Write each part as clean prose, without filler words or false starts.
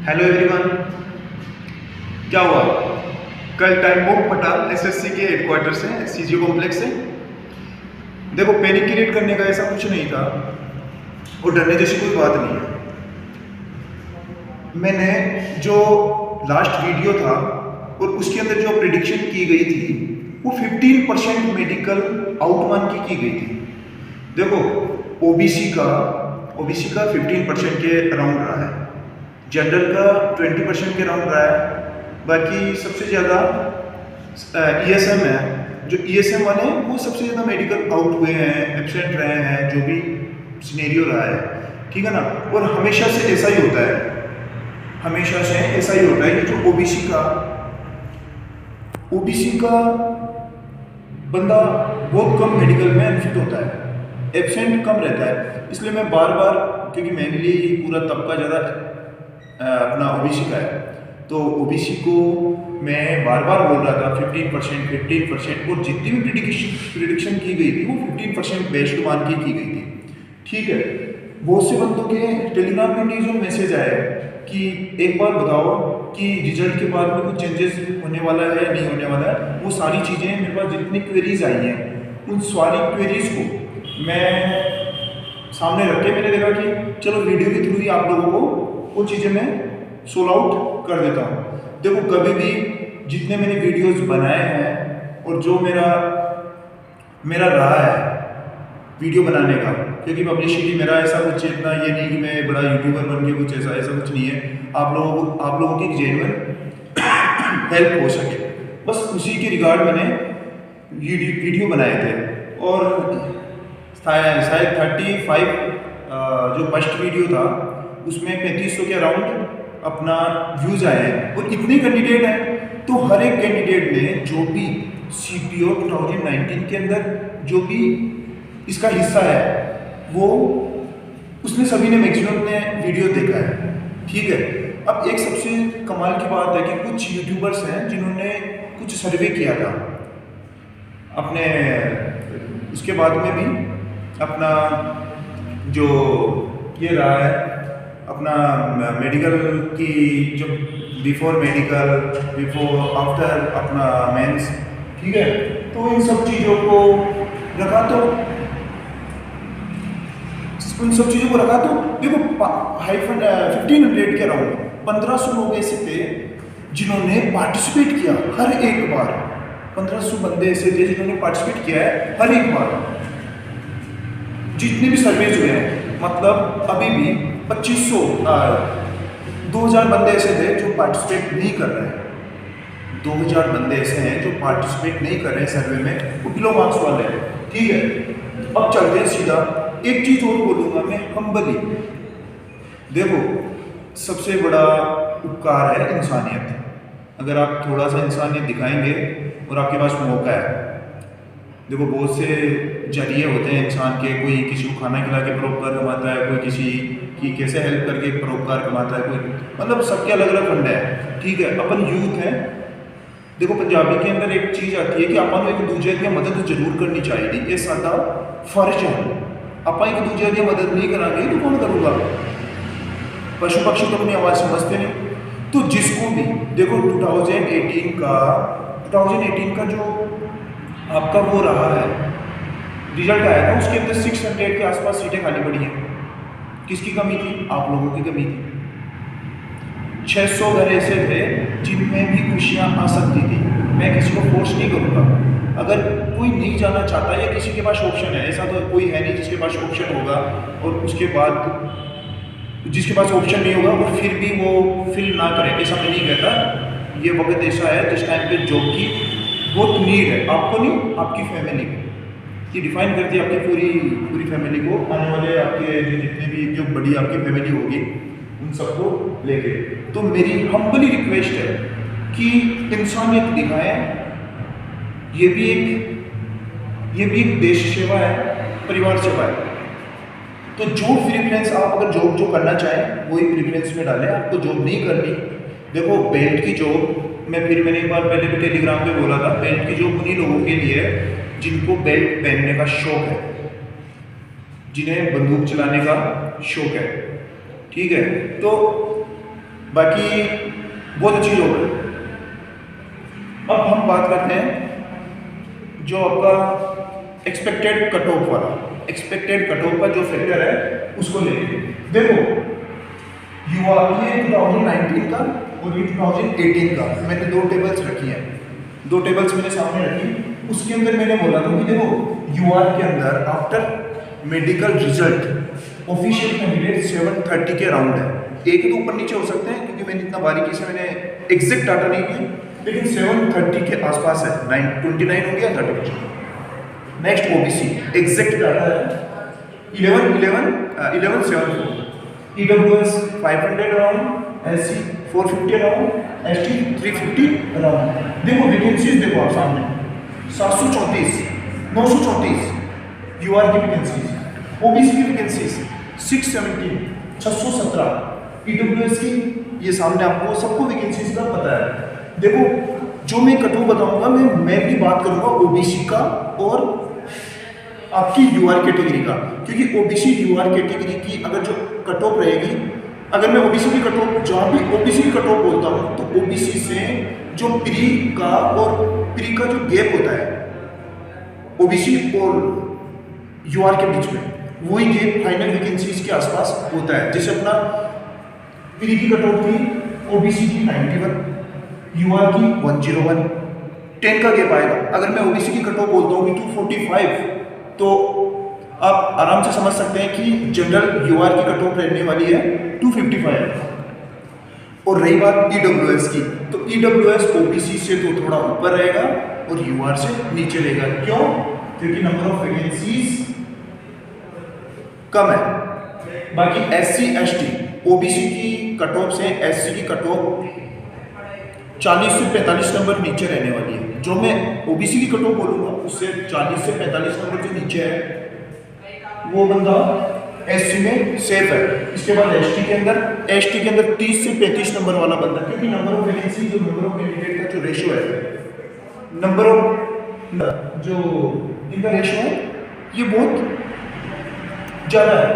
Hello everyone. क्या हुआ? कल टाइम बम फटा एसएससी के हेडक्वार्टर से, सीजीओ कॉम्प्लेक्स से। देखो, पैनिक क्रिएट करने का ऐसा कुछ नहीं था और डरने जैसी कोई बात नहीं है। मैंने जो लास्ट वीडियो था और उसके अंदर जो प्रिडिक्शन की गई थी वो 15% मेडिकल आउटमान की गई थी। देखो, ओबीसी का 15% के अराउंड रहा है, जनरल का 20% के अराउंड रहा है, बाकी सबसे ज़्यादा ईएसएम है। जो ईएसएम वाले हैं वो सबसे ज़्यादा मेडिकल आउट हुए हैं, एब्सेंट रहे हैं, जो भी सिनेरियो रहा है, ठीक है ना। और हमेशा से ऐसा ही होता है, हमेशा से ऐसा ही होता है कि जो ओबीसी का बंदा बहुत कम मेडिकल में अनफिट होता है, एब्सेंट कम रहता है। इसलिए मैं बार बार, क्योंकि मेरे लिए पूरा तबका ज़्यादा अपना ओबीसी का है, तो ओबीसी को मैं बार बार बोल रहा था 15%, और जितनी भी प्रिडिक्शन की गई थी वो 15% बेस्ड मान के की गई थी, ठीक है। बहुत से बंदों के टेलीग्राम में जो मैसेज आए कि एक बार बताओ कि रिजल्ट के बाद में कुछ चेंजेस होने वाला है या नहीं होने वाला है। वो सारी चीज़ें मेरे पास जितनी क्वेरीज आई हैं, उन सारी क्वेरीज को मैं सामने रख के मैंने देखा कि चलो वीडियो के थ्रू ही आप लोगों को वो चीज़ें मैं सोल्व आउट कर देता हूँ। देखो, कभी भी जितने मैंने वीडियोस बनाए हैं और जो मेरा रहा है वीडियो बनाने का, क्योंकि पब्लिसिटी मेरा ऐसा कुछ इतना ये नहीं कि मैं बड़ा यूट्यूबर बन के कुछ ऐसा कुछ नहीं है। आप लोगों की जेन्युइन हेल्प हो सके, बस उसी के रिगार्ड मैंने वीडियो बनाए थे। और शायद 35 जो फर्स्ट वीडियो था उसमें 3500 के अराउंड अपना व्यूज आए हैं। और इतने कैंडिडेट हैं, तो हर एक कैंडिडेट ने जो भी सीपीओ 2019 के अंदर जो भी इसका हिस्सा है वो उसने सभी ने मैक्सिमम ने वीडियो देखा है, ठीक है। अब एक सबसे कमाल की बात है कि कुछ यूट्यूबर्स हैं जिन्होंने कुछ सर्वे किया था अपने, उसके बाद में भी अपना जो ये रहा है अपना मेडिकल की, जो बिफोर मेडिकल, बिफोर आफ्टर अपना मेंस, ठीक है। तो इन सब चीज़ों को रखा, तो देखो 1500 के अराउंड 1500 लोग ऐसे थे जिन्होंने पार्टिसिपेट किया हर एक बार। 1500 बंदे ऐसे थे जिन्होंने पार्टिसिपेट किया है हर एक बार, जितने भी सर्वेज हुए हैं। मतलब अभी भी 2000 बंदे ऐसे थे जो पार्टिसिपेट नहीं कर रहे हैं। 2000 बंदे ऐसे हैं जो पार्टिसिपेट नहीं कर रहे हैं सर्वे में, वो बिलो मार्क्स वाले हैं, ठीक है। अब चलते हैं सीधा। एक चीज और बोलूंगा मैं हम्बली, देखो सबसे बड़ा उपकार है इंसानियत। अगर आप थोड़ा सा इंसानियत दिखाएंगे और आपके पास मौका है, देखो बहुत से जरिए होते हैं इंसान के, कोई किसी को खाना खिला के परोपकार कमाता है, कोई किसी की कैसे हेल्प करके परोपकार कमाता है, कोई मतलब सबके अलग अलग फंड है, ठीक है। अपन यूथ है, देखो पंजाबी के अंदर एक चीज़ आती है कि अपन एक दूसरे की मदद जरूर करनी चाहिए, ये साडा फर्ज है। आप एक दूसरे की मदद नहीं कराएंगे तो कौन करूँगा? पशु पक्षी तो अपनी आवाज़ समझते नहीं। तो जिसको भी देखो 2018 का जो आपका वो रहा है रिजल्ट आया था, उसके अंदर 600 के आसपास सीटें खाली पड़ी हैं। किसकी कमी थी? आप लोगों की कमी थी। 600 घर ऐसे थे जिनमें भी खुशियाँ आ सकती थी। मैं किसी को फोर्स नहीं करूँगा। अगर कोई नहीं जाना चाहता या किसी के पास ऑप्शन है, ऐसा तो कोई है नहीं जिसके पास ऑप्शन होगा और उसके बाद जिसके पास ऑप्शन नहीं होगा वो फिर भी वो फिल ना करे, ऐसा मैं नहीं कहता। ये वक्त ऐसा है जिस टाइम पे जॉब की बहुत नीड है, आपको नहीं आपकी फैमिली को। ये डिफाइन करती है आपकी पूरी फैमिली को, आने वाले आपके जो जितने भी जो बड़ी आपकी फैमिली होगी उन सबको लेके। तो मेरी हम्बली रिक्वेस्ट है कि इंसानियत दिखाएं। ये भी एक देश सेवा है, परिवार सेवा है। तो जो प्रेफरेंस आप अगर जॉब जो करना चाहें वही प्रेफरेंस में डालें। आपको जॉब नहीं करनी, देखो बेल्ट की जॉब मैंने एक बार पहले भी टेलीग्राम पे बोला था, बेल्ट की जॉब उन्हीं लोगों के लिए है जिनको बेल्ट पहनने का शौक है, जिन्हें बंदूक चलाने का शौक है, ठीक है। तो बाकी बहुत अच्छी जॉब है। अब हम बात करते हैं जो आपका एक्सपेक्टेड कट ऑफ वाला, एक्सपेक्टेड कट ऑफ का जो फैक्टर है उसको लेके देखो। ये 2019 का और ये 2018 का मैंने दो टेबल्स रखी हैं, दो टेबल्स मेरे सामने रखी। उसके अंदर मैंने बोला था कि देखो यूआर के अंदर after medical result official candidate 730 के अराउंड है। एक तो ऊपर नीचे हो सकते हैं क्योंकि मैंने इतना बारीकी से मैंने एग्जैक्ट डाटा नहीं किया, लेकिन 730 के आसपास है। 29 हो गया 30। नेक्स्ट ओबीसी एग्जैक्ट डाटा है 1174, EWS 500 around, SC 450 around, ST 350 around. देखो वैकेंसीज देखो आप सामने 734, 934 यूआर की वैकेंसीज, ओबीसी की वैकेंसीज 617, 617 ईडब्ल्यूएस की, ये सामने आपको सबको वैकेंसीज का पता है। देखो जो मैं कट ऑफ बताऊंगा मैं भी बात करूंगा ओबीसी का और आपकी यूआर कैटेगरी का, क्योंकि ओबीसी यूआर कैटेगरी की अगर जो कट ऑफ रहेगी, अगर मैं ओबीसी की कट ऑफ जहाँ भी ओबीसी की कट ऑफ बोलता हूँ तो ओबीसी से जो प्री का और प्री का जो गैप होता है ओबीसी और यूआर के बीच में, वही गैप फाइनल वैकेंसीज के आसपास होता है। जैसे अपना प्री की कट ऑफ थी ओबीसी की 91, यूआर की 101, 10 का गैप आएगा। अगर मैं ओबीसी की कट ऑफ बोलता हूँ कि 245, तो आप आराम से समझ सकते हैं कि जनरल यूआर की कट ऑफ रहने वाली है 255। और रही बात ईडब्ल्यूएस की, तो ईडब्ल्यूएस ओबीसी से तो थोड़ा ऊपर रहेगा और यूआर से नीचे रहेगा। क्यों? क्योंकि नंबर ऑफ वैकेंसीज कम है। बाकी एससी एसटी ओबीसी की कट ऑफ से एससी की कट ऑफ 40 से 45 नंबर नीचे रहने वाली है। जो मैं ओबीसी की कट ऑफ बोलूँगा उससे 40 से 45 नंबर जो नीचे है वो बंदा एससी में सेफ है। इसके बाद एसटी के अंदर 30 से 35 नंबर वाला बंदा, क्योंकि नंबर ऑफ वैकेंसी जो नंबर ऑफ कैंडिडेट का जो रेशियो है, नंबर ऑफ जो इनका रेशियो है ये बहुत ज़्यादा है।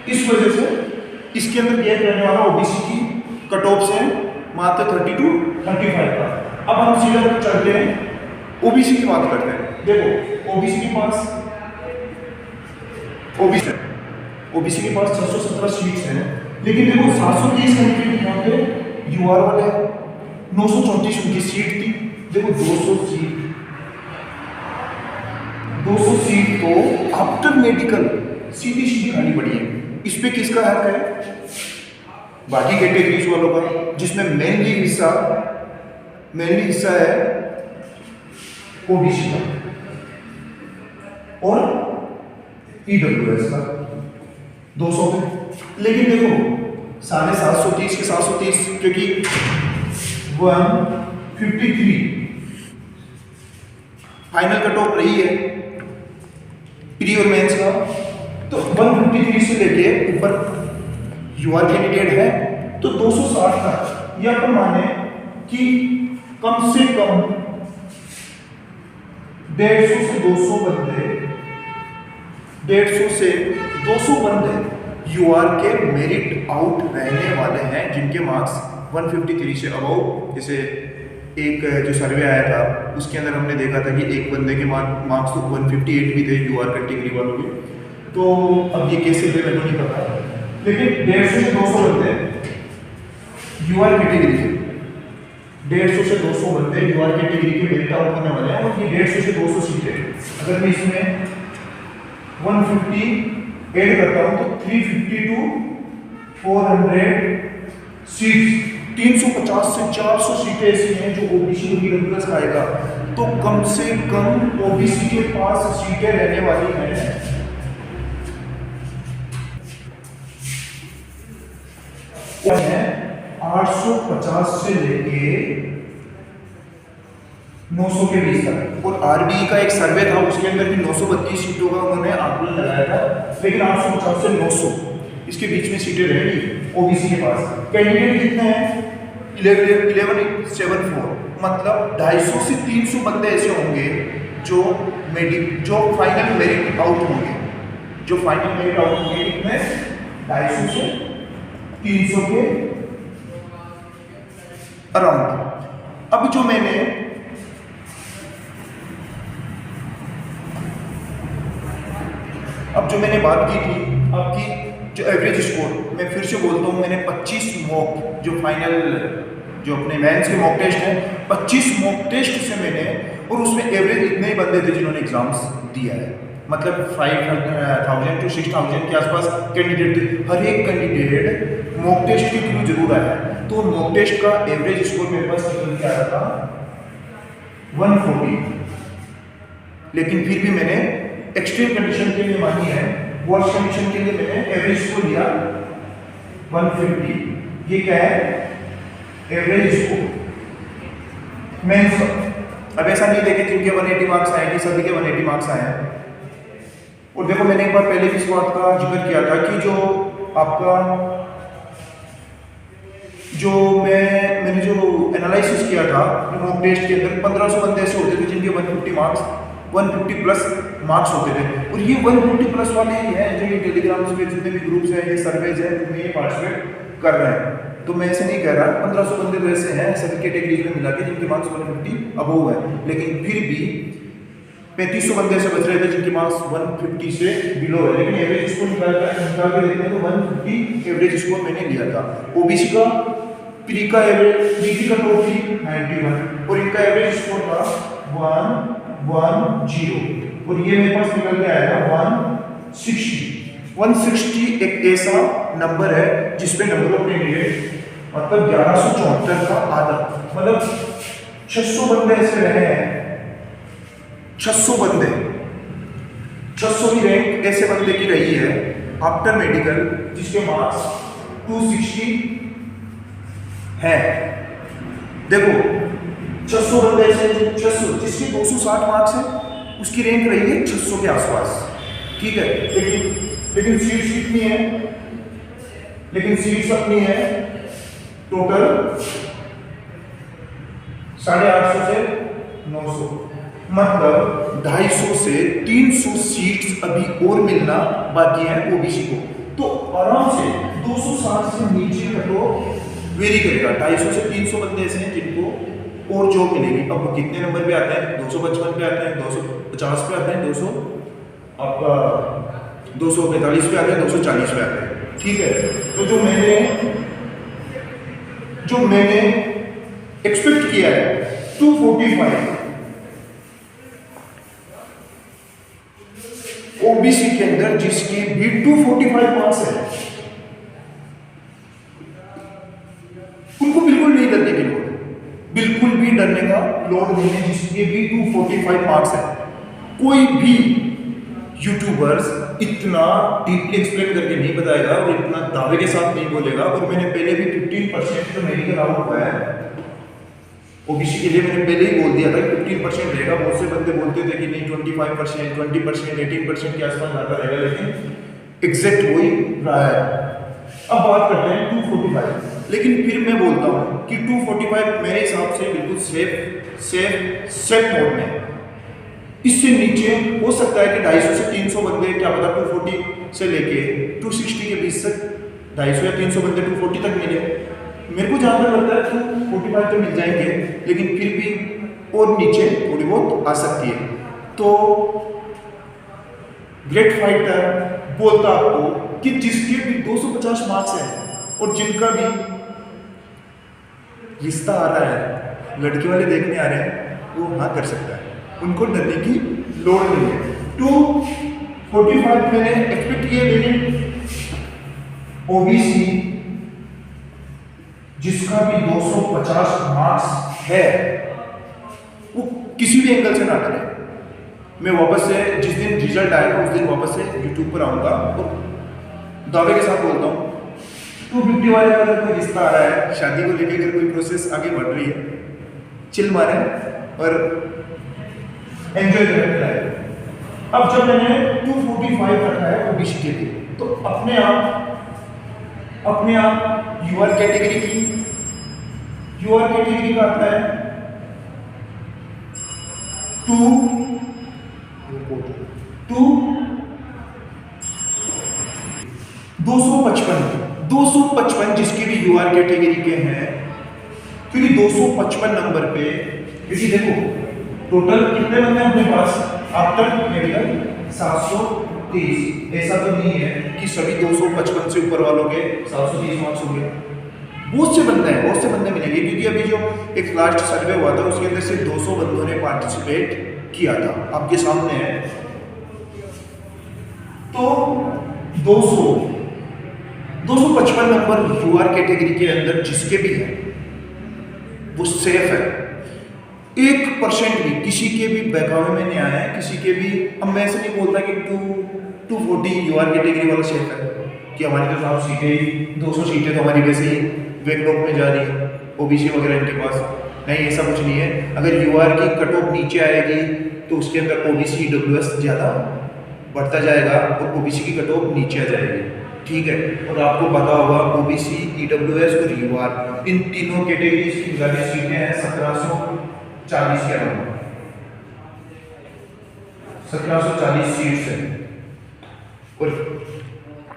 इस वजह से इसके अंदर गैप रहने वाला ओबीसी की कट ऑफ से मात्र 30 टू 35 का। अब हम सीधा चलते हैं ओबीसी की बात करते हैं। देखो ओबीसी के पास ओबीसी के पास 617 सीट्स हैं, लेकिन देखो 730 कैंडिडेट यहाँ पे यूआर वाले हैं, 934 उनकी सीट थी। देखो 200 सीट तो आफ्टर मेडिकल सीधी सीधी खाली पड़ी है। इस पे किसका हक है? बाकी कैटेगरीज वालों का, जिसमें मेनली हिस्सा है ओबीसी का और ईडब्ल्यूएस का 200 पे। लेकिन देखो 730 के 730, क्योंकि 153 फाइनल कट ऑफ रही है प्री और मेंस का, तो 153 से लेके ऊपर यूआर कैंडिडेट है तो 260 तक यह अपन माने कि कम से कम 150 से 200 बंदे 150 से 200 बंदे यूआर के मेरिट आउट रहने वाले हैं, जिनके मार्क्स 153 से अबव। जैसे एक जो सर्वे आया था उसके अंदर हमने देखा था कि एक बंदे के मार्क्स तो 158 भी थे यूआर कैटेगरी वालों के। तो अब ये कैसे थे मेरे को नहीं पता, लेकिन 150 से 200 बंदे यूआर कैटेगरी के 150 से 200 बंदे यूआर कैटेगरी के मेरिट आउट होने वाले हैं। और ये 150 से 200 सीटें अगर मैं इसमें 150 ऐड करता हूं तो 350 टू 400 सीट्स, 350 से 400 सीटें ऐसी हैं जो ओबीसी और ईडब्ल्यूएस खाएगा। तो कम से कम ओबीसी के पास सीटें रहने वाली हैं 850 से लेके 900 के बीच तक। और आरबीई का एक सर्वे था उसके अंदर भी 932 सीटों का उन्होंने आकलन लगाया था, लेकिन 850 से 900 इसके बीच में सीटें रहेंगी ओबीसी के पास। कैंडिडेट कितने हैं? 1174, मतलब 250 से 300 बंदे ऐसे होंगे जो फाइनल मेरिट आउट होंगे। जो फाइनल मेरिट आउट होंगे कितने? 250 से 300 के अराउंड। अब जो मैंने बात की थी आपकी जो एवरेज स्कोर, मैं फिर से बोलता हूँ, मैंने 25 मॉक जो फाइनल जो अपने मेंस के मॉक टेस्ट हैं 25 मॉक टेस्ट से मैंने, और उसमें एवरेज इतने ही बंदे थे जिन्होंने एग्जाम्स दिया है, मतलब 5,000 to 6,000 के आसपास कैंडिडेट थे। हर एक कैंडिडेट मॉक टेस्ट के थ्रू जरूर आया है। तो मॉक टेस्ट का एवरेज स्कोर मेरे पास निकल के आया था 140, लेकिन फिर भी मैंने एक्सट्रीम कंडीशन के लिए मानी है, वर्स्ट कंडीशन के लिए मैंने एवरेज स्कोर लिया 150। ये क्या है? Average score mains. अब ऐसा नहीं देखे जिनके 180 मार्क्स आए कि सभी के 180 मार्क्स आए हैं। और देखो मैंने एक बार पहले भी इस बात का जिक्र किया था कि जो आपका मैंने जो एनालिसिस किया था मॉक टेस्ट के अंदर 1500 बंदे ऐसे होते थे जिनके 150 प्लस मार्क्स होते थे, और ये 150 प्लस वाले ही हैं जो ये टेलीग्राम पे जितने भी ग्रुप्स हैं, ये सर्वेज हैं, उनमें ये पार्टिसिपेट कर रहे हैं। तो मैं ऐसे नहीं कह रहा, 1500 बंदे तो ऐसे हैं सभी कैटेगरीज में मिला के जिनके मार्क्स 150 अबव है, लेकिन फिर भी 3500 बंदे ऐसे बच रहे थे जिनके मार्क्स 150 से बिलो है। लेकिन एवरेज स्कोर निकाल के देखते हैं तो 150 एवरेज स्कोर मैंने लिया था। ओबीसी का प्री का एवरेज, प्री का टॉप 91 और इनका एवरेज स्कोर था 110, और ये मेरे पास निकल के आया था 160 एक ऐसा नंबर है जिसपे नंबर ऑफ कैंडिडेट मतलब 1174 का आधा, मतलब 600 बंदे ऐसे रहे हैं, 600 बंदे, 600 की रैंक ऐसे बंदे की रही है आफ्टर मेडिकल जिसके मार्क्स 260 है। देखो 600 बंदे ऐसे, 600 जिसके 260 मार्क्स है उसकी रैंक रही है 600 के आसपास, ठीक है। लेकिन सीट्स कितनी है? लेकिन सीट्स अपनी है टोटल 850 से 900, मतलब 250 से 300 सीट्स अभी और मिलना बाकी है ओबीसी को। तो आराम से 260 से नीचे का तो वेरी करेगा, 250 से 300 बंदे ऐसे हैं जिनको और जॉब मिलेगी। अब वो कितने नंबर पे आते हैं? 255 पे आते हैं, 250 पे आते हैं, 200 आपका 245 पे आते हैं, 240 पे आते हैं, ठीक है। तो जो मैंने एक्सपेक्ट किया है 245 ओबीसी के अंदर जिसकी भी 245 मार्क्स है, उनको बिल्कुल नहीं डरने की लोड़, बिल्कुल भी डरने का लोड नहीं है जिसके भी 245 मार्क्स है। कोई भी यूट्यूबर्स इतना डीपली एक्सप्लेन करके नहीं बताएगा और इतना दावे के साथ नहीं बोलेगा। और मैंने पहले भी 15% जो मेडिकल आउट हुआ है ओबीसी के लिए मैंने पहले ही बोल दिया था कि 15% रहेगा। बहुत से बंदे बोलते थे कि नहीं 25%, 20%, 18% के आसपास जाता रहेगा, लेकिन एग्जैक्ट वही रहा है। अब बात करते हैं 245, लेकिन फिर मैं बोलता हूँ कि 245 मेरे हिसाब से बिल्कुल सेफ मोड में। इससे नीचे हो सकता है कि 250 से 300 बंदे, क्या पता 240 से लेके 260 के बीच तक 250 या 300 बंदे 240 तक मिले। मेरे को जहाँ तक लगता है 245 तो मिल जाएंगे, लेकिन फिर भी और नीचे थोड़ी बहुत आ सकती है। तो ग्रेट फाइटर बोलता आपको कि जिसके भी 250 मार्क्स हैं और जिनका भी रिश्ता आ रहा है, लड़के वाले देखने आ रहे हैं, वो हाँ कर सकता है, उनको डरने की लोड़ नहीं है। 245 मैंने एक्सपेक्ट किए, लेकिन ओबीसी जिसका भी 250 मार्क्स है वो किसी भी एंगल से ना डरे। मैं वापस से जिस दिन रिजल्ट आएगा उस दिन वापस से यूट्यूब पर आऊंगा और दावे के साथ बोलता हूँ 250 वाले का अगर कोई रिश्ता आ रहा है, शादी को लेकर अगर कोई प्रोसेस आगे बढ़ रही है, चिल मारें और एंजॉय करें लाइफ। अब जब मैंने 245 रखा है ओबीसी के लिए, तो अपने आप यूआर कैटेगरी का आता है 255 जिसके भी यूआर कैटेगरी के हैं, क्योंकि 255 नंबर पे, क्योंकि देखो टोटल कितने बंदे हैं अपने पास आफ्टर मेडिकल 730, ऐसा तो नहीं है कि सभी 255 से ऊपर वालों के 730 मार्क्स होंगे, बहुत से बंदे मिलेंगे, क्योंकि अभी जो एक लास्ट सर्वे हुआ था उसके अंदर सिर्फ 200 बंदों ने पार्टिसिपेट किया था, आपके सामने है। तो 255 नंबर यूआर कैटेगरी के अंदर जिसके भी है वो सेफ है, 1% भी किसी के भी बहकावे में नहीं आया है, किसी के भी। अब मैं ऐसे नहीं बोलता कि 240 यूआर कैटेगरी वाला सेफ है कि हमारी तो साफ सीटें 200 सीटें तो हमारी वैसे ही बैकलॉग में जा रही है, ओबीसी वगैरह इनके पास नहीं, ऐसा कुछ नहीं है। अगर यूआर की कट ऑफ नीचे आएगी तो उसके अंदर ओबीसी ईडब्ल्यूएस ज़्यादा बढ़ता जाएगा और ओबीसी की कट ऑफ नीचे आ जाएगी, ठीक है। और आपको पता होगा ओबीसी ईडब्ल्यूएस और यूआर इन तीनों कैटेगरीज की मिला के सीटें हैं 1740 के अराउंड, 1740 सीट्स हैं। और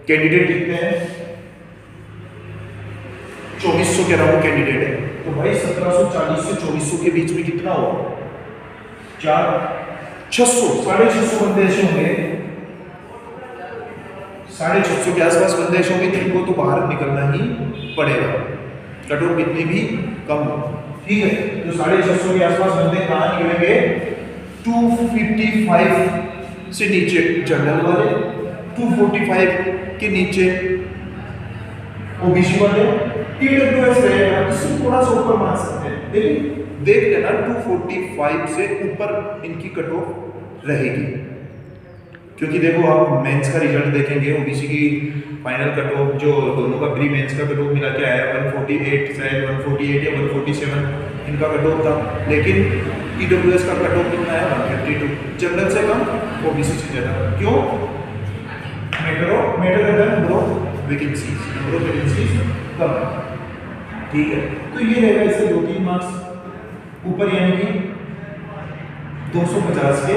कैंडिडेट कितने हैं? 2400 के अराउंड कैंडिडेट है। तो भाई 1740 से 2400 के बीच में कितना होगा? 600 650 बंदे ऐसे होंगे, 650 के आसपास बंदे ऐसे होंगे जिनको तो बाहर निकलना ही पड़ेगा, कट ऑफ कितनी भी कम हो, ठीक है। तो 650 के आसपास बंदे कहाँ निकलेंगे? 255 से नीचे जनरल वाले, 245 के नीचे ओबीसी वाले, ईडब्ल्यूएस रहेगा, इससे थोड़ा सा ऊपर मान सकते हैं, लेकिन देख लेना 245 से ऊपर इनकी कट ऑफ रहेगी। क्योंकि देखो आप मेंस का रिजल्ट देखेंगे, ओबीसी की फाइनल कट ऑफ जो दोनों का प्री मेंस का कट ऑफ मिला के आया 148, शायद 148 या 147 इनका कट ऑफ था, लेकिन ईडब्ल्यूएस का कट ऑफ कितना है? 152, जनरल से कम, ओबीसी से ज़्यादा। क्यों? नंबर ऑफ वैकेंसीज कम है, ठीक है। तो ये रहेगा इससे 2-3 मार्क्स ऊपर, यानी कि 250 के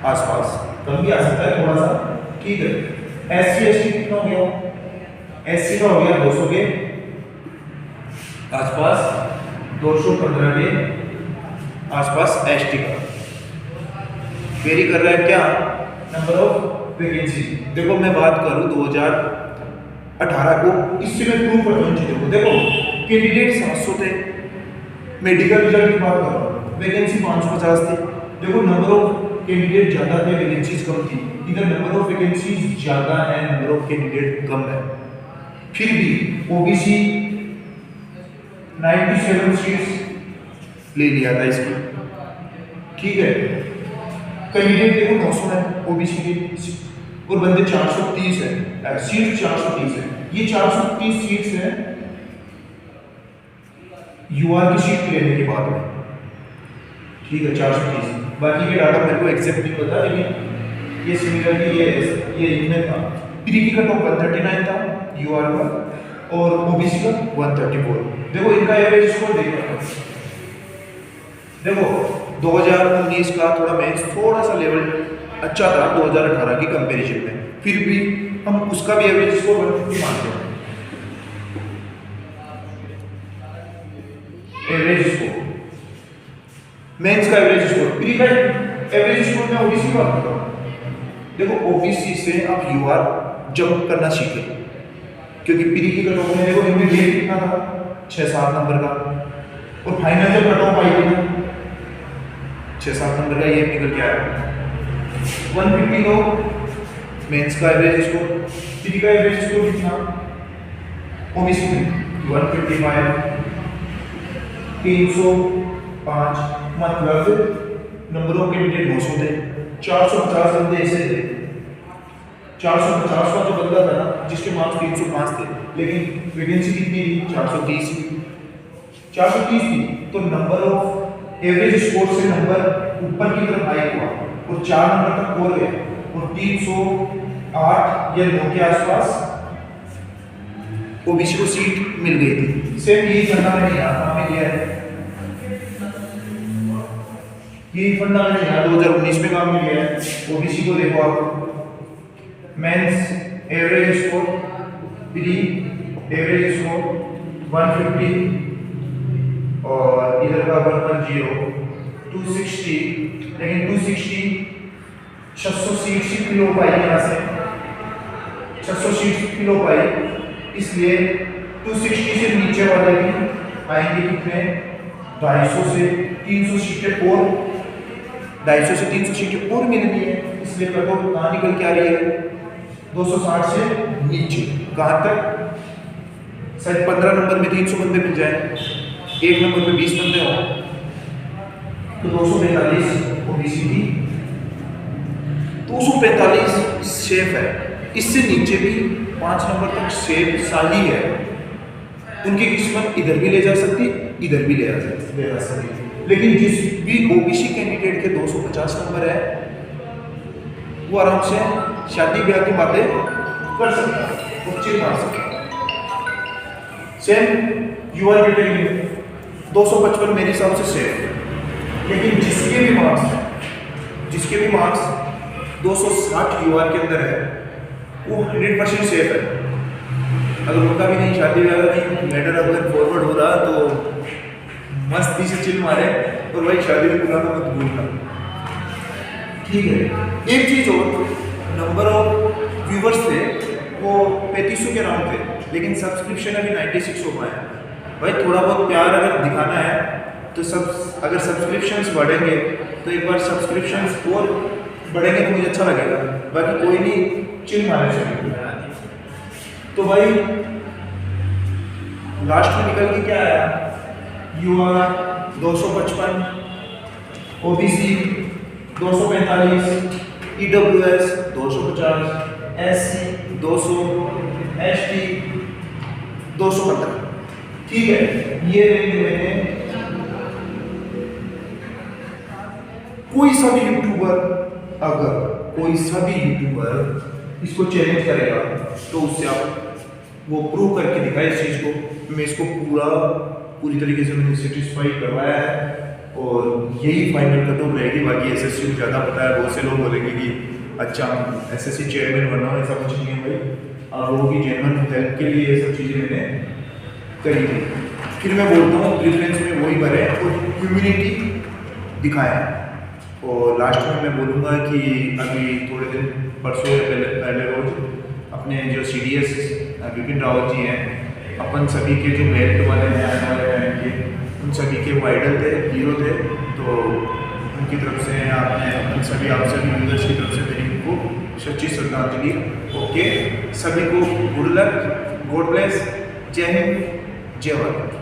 आसपास, कम भी आ सकता है थोड़ा सा, ठीक है। एससी एसटी कितना हो गया? एससी का हो गया 200 के आसपास, 215 के आसपास एसटी का। वेरी कर रहा है क्या? Number of vacancy. देखो मैं बात करूं 2018 को, इससे मैं प्रूव करता हूं चीजों को। देखो कैंडिडेट 700 थे, मेडिकल रिजल्ट की बात करो, वैकेंसी 550 थी। देखो नंबर ऑफ कैंडिडेट ज्यादा थे, वैकेंसीज कम थी। इधर नंबर ऑफ वैकेंसीज ज्यादा है, नंबर ऑफ कैंडिडेट कम है, फिर भी ओबीसी 97 सीट्स ले लिया था इसकी, ठीक है। कैंडिडेट देखो 900 है ओबीसी के, और बंदे 430 है, सीट 430 है। ये 430 सीट्स है यूआर की सीट लेने के बाद में, ठीक है 430। बाकी के डाटा मेरे को एग्जैक्ट नहीं पता, लेकिन ये सिमिलरली ये इनमें था। प्री की कट ऑफ 139 था यूआर का, और ओबीसी का 134। देखो इनका एवरेज स्कोर देखो, 2019 का थोड़ा मैथ्स थोड़ा सा लेवल अच्छा था 2018 की कंपैरिजन में, फिर भी हम उसका भी एवरेज स्कोर 150 मानते हैं। एवरेज स्कोर, मेंस का एवरेज स्कोर, प्री का एवरेज स्कोर में ओबीसी का आता है। देखो ओबीसी से आप यूआर जंप करना सीखे, क्योंकि प्री की कट ऑफ में देखो इनमें गेप कितना था? 6-7 नंबर का, और फाइनल जब कट ऑफ आई थी 6-7 नंबर का, ये निकल के आया 150 तो मेंस का एवरेज स्कोर, प्री का एवरेज स्कोर कितना? ओबीसी में 155, 305, मतलब नंबर ऑफ कैंडिडेट 900 थे, 450 बंदे ऐसे थे। 450 का जो बंदा था ना जिसके मार्क्स 305 थे, लेकिन वैकेंसी कितनी थी? 430 थी। तो नंबर ऑफ एवरेज स्कोर से नंबर ऊपर की तरफ हाई हुआ और 4 नंबर तक और गए, और 308 या 9 के आसपास ओबीसी को सीट मिल गई थी। सेम यही फंडा मैंने यहाँ पे लिया है, यही फंडा मैंने यहाँ 2019 में काम में लिया है। ओबीसी को देखो आप, mains average score, pre average score 150, और इधर का 110 260, लेकिन 260 660 किलो पाई यहाँ से 660 किलो पाई, इसलिए 260 से नीचे वाले भी आएंगे कितने 250 से 300 सीटें और 250 से 300 सीटें और मिलनी है, इसलिए कटऑफ कहाँ निकल के आ रही है 260 से नीचे। कहाँ तक? शायद 15 नंबर में 300 बंदे मिल जाए, एक नंबर में 20 बंदे हो तो 245 ओबीसी 245 सेफ है। इससे नीचे भी 5 नंबर तक सेफ शाही है, उनकी किस्मत इधर भी ले जा सकती, इधर भी ले जा सकती। लेकिन जिस भी ओबीसी कैंडिडेट के 250 नंबर है वो आराम से शादी ब्याह की बातें कर सकता है, चिल मार सकता है। सेम यूआर कैटेगरी 255 मेरे हिसाब से सेफ है, लेकिन जिसके भी मार्क्स 260 यूआर के अंदर है वो 100% सेफ है। अगर उनका भी नहीं शादी ब्याह नहीं मैटर अगर फॉरवर्ड हो रहा तो मस्ती से चिल मारे और भाई शादी में बुलाना मत भूलना, ठीक है। एक चीज़ और, नंबर ऑफ व्यूवर्स थे वो 3500 के राउंड थे, लेकिन सब्सक्रिप्शन अभी 96 हो पाए। भाई थोड़ा बहुत प्यार अगर दिखाना है तो अगर सब्सक्रिप्शंस बढ़ेंगे तो एक बार सब्सक्रिप्शंस और बढ़ेंगे तो मुझे अच्छा लगेगा, बाकी कोई नहीं, चिल मारे चलेंगे। तो भाई लास्ट में निकल के क्या आया, UR 255, OBC 245, EWS 250, SC 200, ST 215, ठीक है। ये रेंज मैंने कोई सा भी यूट्यूबर इसको चैलेंज करेगा तो उससे आप वो प्रूव करके दिखाए इस चीज़ को। मैं इसको पूरी तरीके से मैंने सेटिस्फाई करवाया है और यही फाइनल कट ऑफ रहेगी। बाकी एसएससी को ज़्यादा पता है, बहुत से लोग बोलेंगे कि अच्छा एसएससी चेयरमैन बनना हो, ऐसा कुछ नहीं है भाई। आप लोगों की जेन्युइन हेल्प के लिए ये सब चीज़ें मैंने करी थी। फिर मैं बोलता हूँ प्रेफरेंस में वही भरे और ह्यूमिलिटी दिखाएं। और लास्ट में मैं बोलूँगा कि अभी थोड़े दिन परसों पहले रोज अपने जो CDS विपिन रावत जी हैं, अपन सभी के जो मेरिट वाले हैं आने वाले हैं कि उन सभी के वो आइडल थे, हीरो थे, तो उनकी तरफ से आपने उन सभी आप सभी यूजर्स की तरफ से मेरी उनको सच्ची श्रद्धांजलि। ओके, सभी को गुड लक, गॉड ब्लेस, जय हिंद, जय भारत।